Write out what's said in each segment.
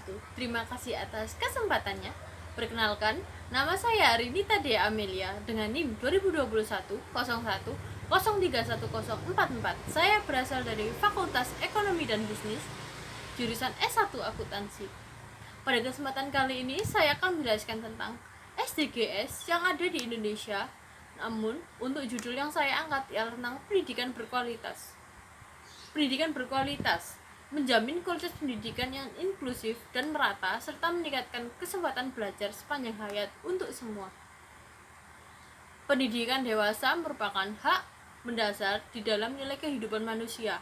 wabarakatuh. Terima kasih atas kesempatannya. Perkenalkan, nama saya Rinita Dea Amelia dengan NIM 2021 01 031044. Saya berasal dari Fakultas Ekonomi dan Bisnis, jurusan S1 Akuntansi. Pada kesempatan kali ini saya akan menjelaskan tentang SDGs yang ada di Indonesia. Namun, untuk judul yang saya angkat ialah tentang pendidikan berkualitas. Pendidikan berkualitas menjamin kualitas pendidikan yang inklusif dan merata serta meningkatkan kesempatan belajar sepanjang hayat untuk semua. Pendidikan dewasa merupakan hak mendasar di dalam nilai kehidupan manusia.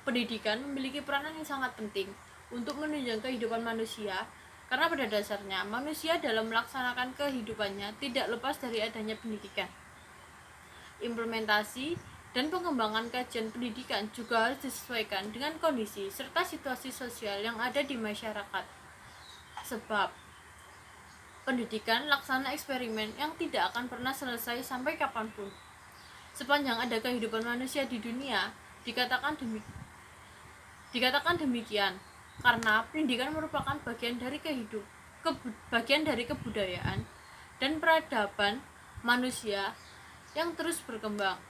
Pendidikan memiliki peranan yang sangat penting untuk menunjang kehidupan manusia karena pada dasarnya manusia dalam melaksanakan kehidupannya tidak lepas dari adanya pendidikan. Implementasi dan pengembangan kajian pendidikan juga harus disesuaikan dengan kondisi serta situasi sosial yang ada di masyarakat. Sebab pendidikan laksana eksperimen yang tidak akan pernah selesai sampai kapanpun. Sepanjang ada kehidupan manusia di dunia, dikatakan demikian karena pendidikan merupakan bagian dari kebudayaan dan peradaban manusia yang terus berkembang.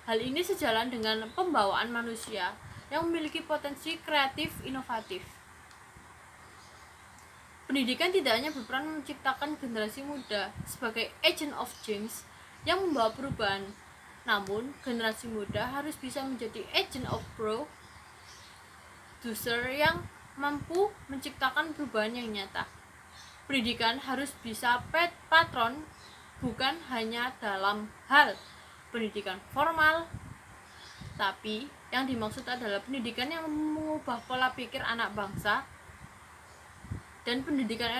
Hal ini sejalan dengan pembawaan manusia yang memiliki potensi kreatif inovatif. Pendidikan tidak hanya berperan menciptakan generasi muda sebagai agent of change yang membawa perubahan, namun generasi muda harus bisa menjadi agent of producer yang mampu menciptakan perubahan yang nyata. Pendidikan harus bisa patron bukan hanya dalam hal pendidikan formal, tapi yang dimaksud adalah pendidikan yang mengubah pola pikir anak bangsa dan pendidikan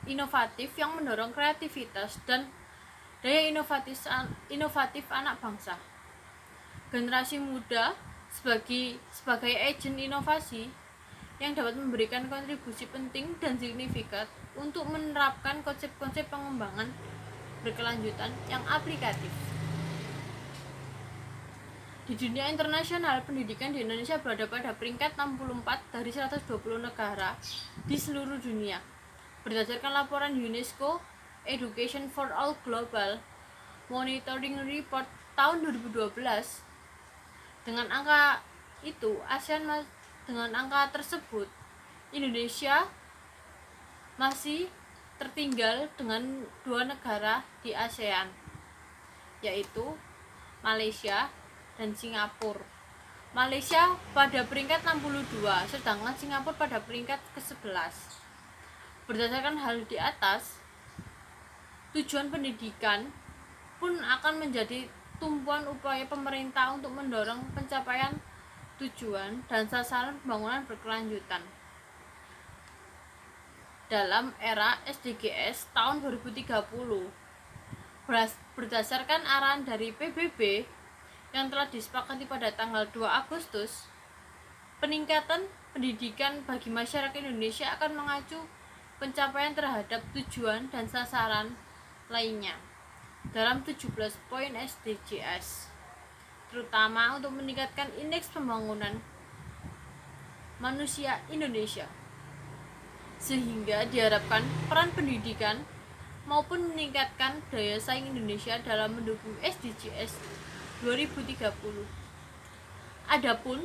inovatif yang mendorong kreativitas dan daya inovatif anak bangsa. Generasi muda sebagai agen inovasi yang dapat memberikan kontribusi penting dan signifikan untuk menerapkan konsep-konsep pengembangan berkelanjutan yang aplikatif. Di dunia internasional, pendidikan di Indonesia berada pada peringkat 64 dari 120 negara di seluruh dunia. Berdasarkan laporan UNESCO Education for All Global Monitoring Report tahun 2012, dengan angka tersebut, Indonesia masih tertinggal dengan dua negara di ASEAN, yaitu Malaysia dan Singapura. Malaysia pada peringkat 62, sedangkan Singapura pada peringkat ke-11. Berdasarkan hal di atas, tujuan pendidikan pun akan menjadi tumpuan upaya pemerintah untuk mendorong pencapaian tujuan dan sasaran pembangunan berkelanjutan. Dalam era SDGs tahun 2030, berdasarkan arahan dari PBB yang telah disepakati pada tanggal 2 Agustus, peningkatan pendidikan bagi masyarakat Indonesia akan mengacu pencapaian terhadap tujuan dan sasaran lainnya dalam 17 poin SDGs, terutama untuk meningkatkan indeks pembangunan manusia Indonesia, sehingga diharapkan peran pendidikan maupun meningkatkan daya saing Indonesia dalam mendukung SDGs 2030. Adapun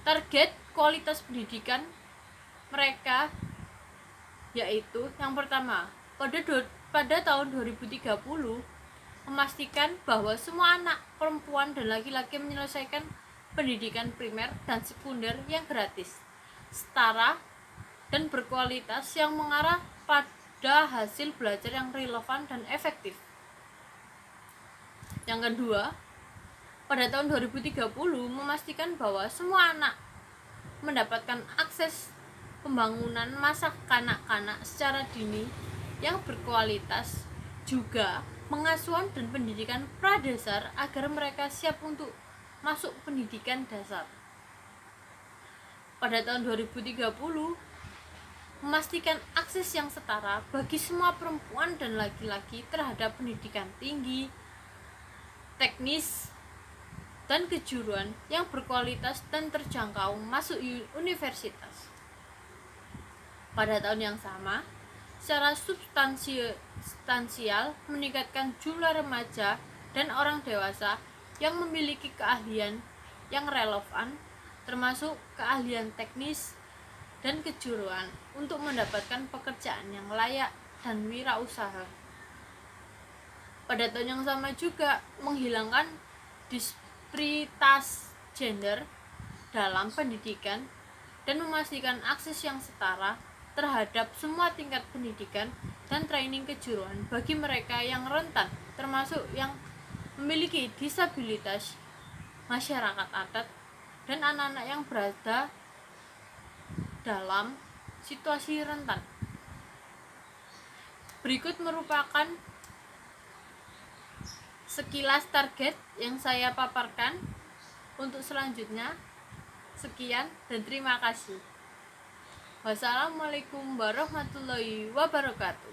target kualitas pendidikan mereka yaitu yang pertama, pada tahun 2030 memastikan bahwa semua anak perempuan dan laki-laki menyelesaikan pendidikan primer dan sekunder yang gratis, setara dan berkualitas yang mengarah pada hasil belajar yang relevan dan efektif. Yang kedua, pada tahun 2030 memastikan bahwa semua anak mendapatkan akses pembangunan masa kanak-kanak secara dini yang berkualitas, juga pengasuhan dan pendidikan pradasar agar mereka siap untuk masuk pendidikan dasar. Pada tahun 2030 memastikan akses yang setara bagi semua perempuan dan laki-laki terhadap pendidikan tinggi, teknis, dan kejuruan yang berkualitas dan terjangkau masuk universitas. Pada tahun yang sama, secara substansial meningkatkan jumlah remaja dan orang dewasa yang memiliki keahlian yang relevan, termasuk keahlian teknis dan kejuruan untuk mendapatkan pekerjaan yang layak dan wirausaha. Pada tahun yang sama juga menghilangkan disparitas gender dalam pendidikan dan memastikan akses yang setara terhadap semua tingkat pendidikan dan training kejuruan bagi mereka yang rentan, termasuk yang memiliki disabilitas, masyarakat adat, dan anak-anak yang berada dalam situasi rentan. Berikut merupakan sekilas target yang saya paparkan. Untuk selanjutnya, sekian dan terima kasih. Wassalamualaikum warahmatullahi wabarakatuh.